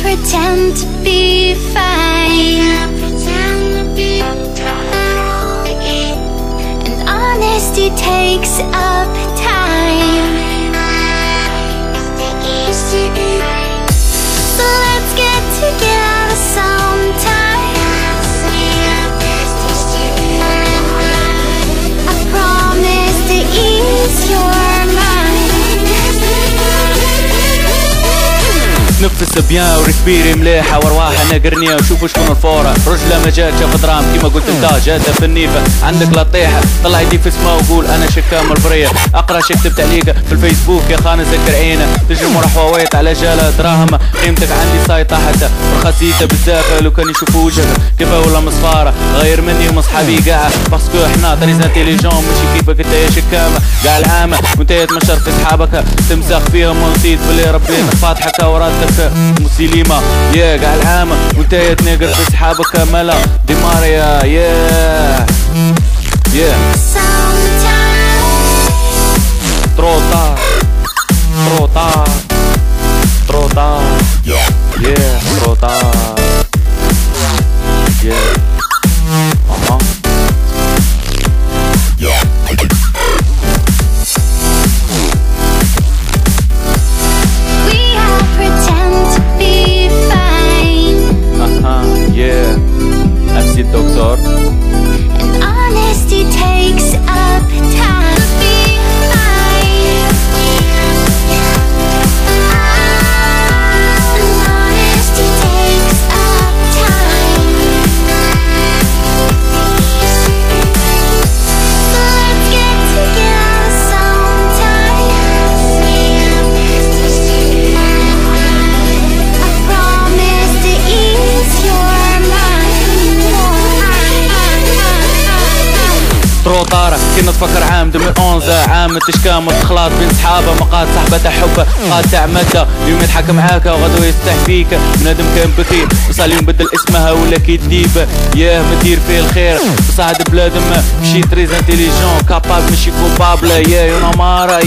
pretend to be fine, and honesty takes up time. So let's get together sometime. I promise to ease your نفس بيان وريسبيري مليحة وارواحنا قرنية وشوفوا شكون الفورة. رجلة ما جات شاف درام كيما قلت انت جاتها في النيفة. عندك لطيحة طلع يديك في السما وقول انا شكام البرية. اقرا شكتب تعليق في الفيسبوك يا خان سكر عينه. تجري مرح حواويط على جالة دراهم. قيمتك عندي سايطة حتى ورخصيتها بزاف. لو كان يشوفوا وجهك كيف ولا مصفارة غير مني ومصحابي قاع. باسكو احنا طريزنا تيليجون ماشي كيفك انت يا شكامة. قاع العامة وانت تمشر في صحابك تمسخ فيهم ونسيت باللي ربيتك فاتحك وراتك مسلمة. يا قاع العامة وانت تنقر في صحابك ملا ديماريا. يا تروطار تروطار تروطار يا تروطار MC الدكتور. and honesty takes up time to be fine. And honesty takes up time. So let's get together sometime. I promise to ease your تروطارة كنا تفكر عام 2011 عام التشكام والتخلاط بين صحابة مقاد صحبة حبة قاطع مدة. اليوم يضحك معاك وغدو يستح فيك. بنادم كان بكير بصح اليوم بدل اسمها ولا كيديبة. ياه ما دير فيه الخير بصح هاد بلادم مشي تريز انتيليجون كاباب ماشي كوبابل. يا يونا مارا